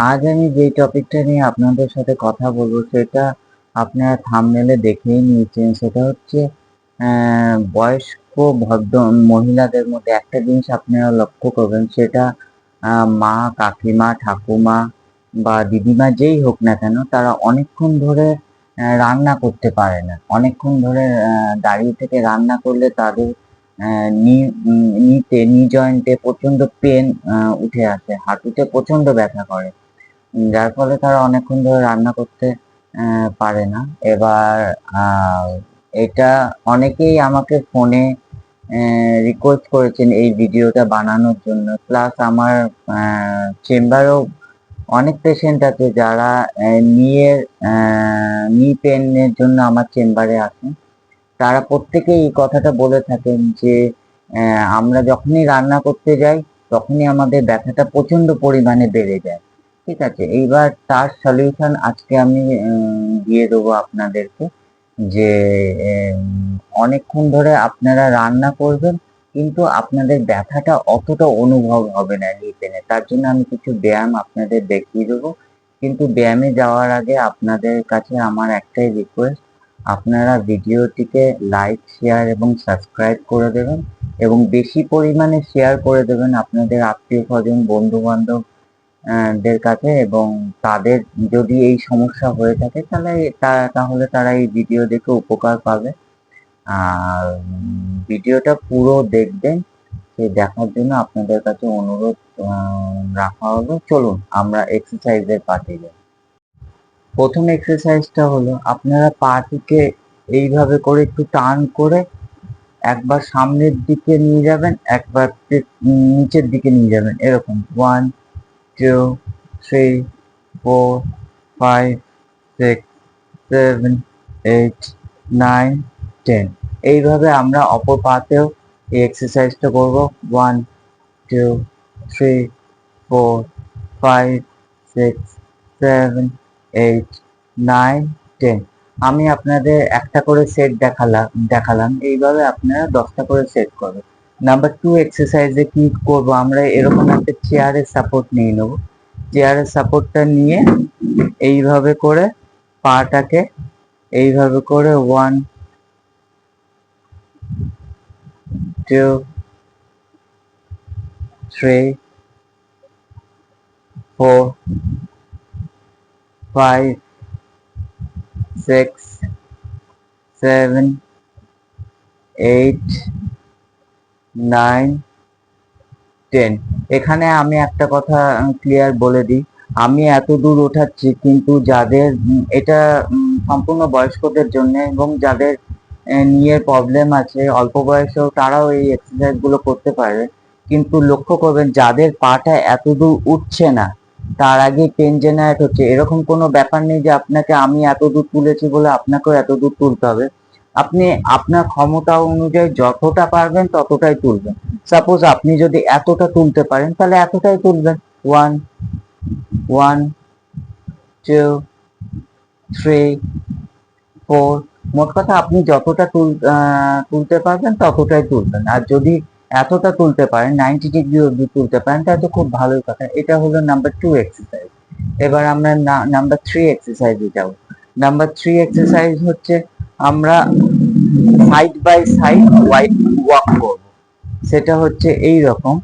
আজ আমি যে টপিকটা নিয়ে আপনাদের সাথে কথা বলবো সেটা আপনারা থাম্বনেলে দেখেই নিয়েছেন। সেটা হচ্ছে বয়স্ক ভদ্র মহিলাদের মধ্যে একটা জিনিস আপনারা লক্ষ্য করবেন, সেটা মা, কাকিমা, ঠাকুমা বা দিদিমা যেই হোক না কেন, তারা অনেকক্ষণ ধরে রান্না করতে পারে না। অনেকক্ষণ ধরে দাঁড়িয়ে থেকে রান্না করলে তাদের নি জয়েন্টে প্রচন্ড পেন উঠে আসে, হাঁটুতে প্রচন্ড ব্যথা করে। যার ফলে তারা অনেকক্ষণ ধরে রান্না করতে পারে না। এবার আহ, এটা অনেকেই আমাকে ফোনে রিকোয়েস্ট করেছেন এই ভিডিওটা বানানোর জন্য। প্লাস আমার চেম্বারেও অনেক পেশেন্ট আছে যারা নি পেনের জন্য আমার চেম্বারে আসেন। তারা প্রত্যেকেই এই কথাটা বলে থাকেন যে আমরা যখনই রান্না করতে যাই তখনই আমাদের ব্যথাটা প্রচন্ড পরিমাণে বেড়ে যায়। ঠিক আছে, এইবার তার সলিউশন আজকে আমি দিয়ে দেবো আপনাদেরকে। যে অনেকক্ষণ ধরে আপনারা রান্না করবেন কিন্তু আপনাদের ব্যথাটা অতটা অনুভব হবে না নি পেনে। তার জন্য আমি কিছু ব্যায়াম আপনাদের দেখিয়ে দেবো। কিন্তু ব্যায়ামে যাওয়ার আগে আপনাদের কাছে আমার একটাই রিকোয়েস্ট, আপনারা ভিডিওটিকে লাইক, শেয়ার এবং সাবস্ক্রাইব করে দেবেন এবং বেশি পরিমাণে শেয়ার করে দেবেন আপনাদের আত্মীয় স্বজন, বন্ধু বান্ধব দের কাছে। এবং তাদের যদি এই সমস্যা হয়ে থাকে তাহলে তারা এই ভিডিও দেখে উপকার পাবে। আর ভিডিওটা পুরো দেখবেন। সেই দেখার জন্য আপনাদের কাছে অনুরোধ রাখা হলো। চলুন আমরা এক্সারসাইজের পার্টে যাই। প্রথম এক্সারসাইজটা হলো আপনারা পাটিকে এইভাবে করে একটু টান করে একবার সামনের দিকে নিয়ে যাবেন, একবার নিচের দিকে নিয়ে যাবেন, এরকম 1 2 3 4 5 6 7 8 9 10। এইভাবে আমরা অপর পাতেও এই এক্সারসাইজটা করব। 1 2 3 4 5 6 7 8 9 10। আমি আপনাদের একটা করে সেট দেখালাম, এইভাবে আপনারা 10টা করে সেট করবেন। নাম্বার 2 এক্সারসাইজে কি করব, আমরা এরকম একটা চেয়ারের সাপোর্ট নিয়ে নেব। চেয়ারের সাপোর্টটা নিয়ে এইভাবে করে পাটাকে এইভাবে করে 1 2 3 4 5 6 7 8 9 10। এখানে আমি একটা কথা ক্লিয়ার বলে দিই, আমি এত দূর ওঠাচ্ছি কিন্তু যাদের এটা সম্পূর্ণ বয়স্কদের জন্য, এবং যাদের নিয়ে প্রবলেম আছে অল্প বয়সেও তারাও এই এক্সারসাইজ গুলো করতে পারে। কিন্তু লক্ষ্য করবেন যাদের পাটা এত দূর উঠছে না তার আগে পেন জেনারেট হচ্ছে, এরকম কোনো ব্যাপার নেই যে আপনাকে আমি এত দূর তুলেছি বলে আপনাকেও এত দূর তুলতে হবে। আপনি আপনার ক্ষমতা অনুযায়ী যতটা পারবেন ততটাই তুলবেন। সাপোজ আপনি যদি এতটা তুলতে পারেন তাহলে এতটাই তুলবেন। 1 1 2 3 4। মোট কথা আপনি যতটা তুলতে পারবেন ততটাই তুলবেন। আর যদি এতটা তুলতে পারেন, 90 ডিগ্রি অব্দি তুলতে পারেন, তাহলে তো খুব ভালোই কথা। এটা হলো নাম্বার 2 এক্সারসাইজ। এবার আমরা নাম্বার 3 এক্সারসাইজে যাব। নাম্বার 3 এক্সারসাইজ হচ্ছে আমরা সাইড বাই সাইড ওয়াক করব। সেটা হচ্ছে এই রকম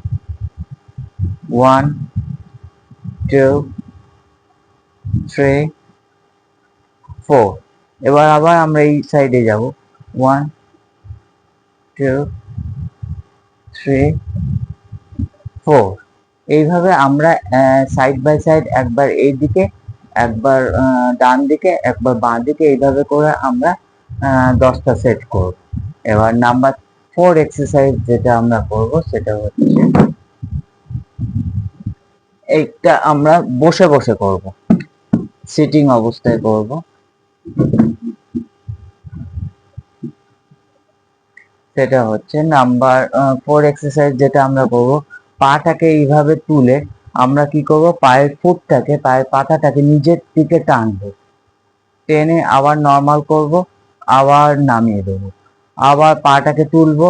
1 2 3 4। এবার আবার আমরা এই সাইডে যাব 1 2 3 4। এইভাবে আমরা সাইড বাই সাইড একবার এই দিকে, একবার ডান দিকে, একবার বাঁ দিকে, এইভাবে করে আমরা 10টা সেট করব। এবার নাম্বার 4 এক্সারসাইজ যেটা আমরা করব সেটা হচ্ছে এইটা আমরা বসে বসে করব, সিটিং অবস্থায় করব। সেটা হচ্ছে নাম্বার 4 এক্সারসাইজ যেটা আমরা করব, পাটাকে এইভাবে তুলে আমরা কি করব, পায়ের পাতাটাকে নিজের দিকে টানবো, টেনে আবার নর্মাল করব, আবার নামিয়ে দেবো, আবার পাটাকে তুলবো,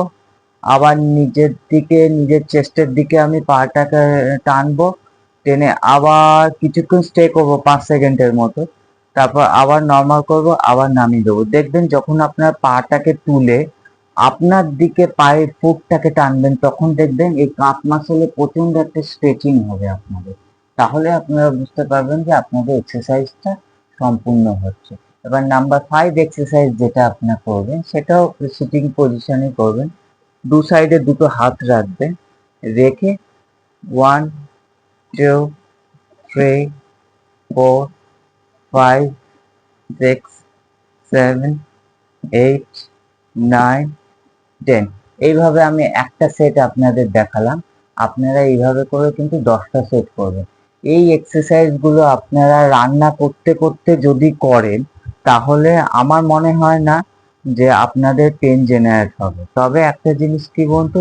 আবার নিজের দিকে, নিজের চেস্টের দিকে আমি পাটাকে টানবো, টেনে আবার কিছুক্ষণ স্টে করবো 5 সেকেন্ডের মতো, তারপর আবার নর্মাল করব, আবার নামিয়ে দেবো। দেখবেন যখন আপনার পাটাকে তুলে আপনার দিকে পায়ের ফুটটাকে টানবেন, তখন দেখবেন এই কাপ মাসলে প্রচন্ড একটা স্ট্রেচিং হবে আপনাদের। তাহলে আপনারা বুঝতে পারবেন যে আপনাদের এক্সারসাইজটা সম্পূর্ণ হচ্ছে। এবার নাম্বার 5 এক্সারসাইজ যেটা আপনারা করবেন, সেটাও সিটিং পজিশনে করবেন। দু সাইডে দুটো হাত রাখবেন, রেখে 1 2 3 4 5 6 7 8 9 10। এইভাবে আমি একটা সেট আপনাদের দেখালাম, আপনারা এইভাবে করে কিন্তু 10টা সেট করবেন। এই এক্সারসাইজ গুলো আপনারা রান্না করতে করতে যদি করেন, তাহলে আমার মনে হয় না যে আপনাদের পেন জেনারেট হবে। তবে একটা জিনিস কি বলুন তো,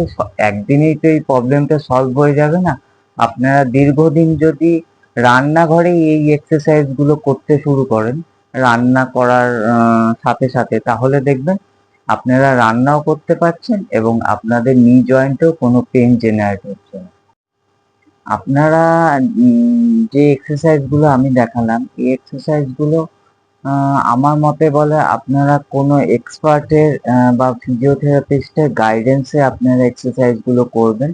একদিনেই তো এই প্রবলেমটা সলভ হয়ে যাবে না। আপনারা দীর্ঘদিন যদি রান্নাঘরে এই এক্সারসাইজ গুলো করতে শুরু করেন রান্না করার সাথে সাথে, তাহলে দেখবেন আপনারা রান্নাও করতে পারছেন এবং আপনাদের নি জয়েন্টেও কোনো পেন জেনারেট হচ্ছে না। আপনারা যে এক্সারসাইজ গুলো আমি দেখালাম, এই এক্সারসাইজ গুলো আমার মতে বলে আপনারা কোনো এক্সপার্টের বা ফিজিওথেরাপিস্টের গাইডেন্সে আপনারা এক্সারসাইজ গুলো করবেন।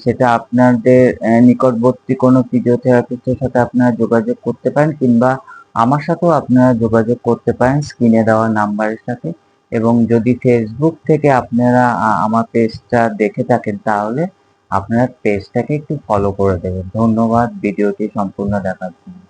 সেটা আপনাদের নিকটবর্তী কোনো ফিজিওথেরাপিস্টের সাথে আপনারা যোগাযোগ করতে পারেন, কিংবা আমার সাথেও আপনারা যোগাযোগ করতে পারেন স্ক্রিনে দেওয়া নাম্বারের সাথে। এবং যদি ফেসবুক থেকে আপনারা আমার পেজটা দেখে থাকেন, তাহলে আপনারা পেজটাকে একটু ফলো করে দেবেন। ধন্যবাদ ভিডিওটি সম্পূর্ণ দেখার জন্য।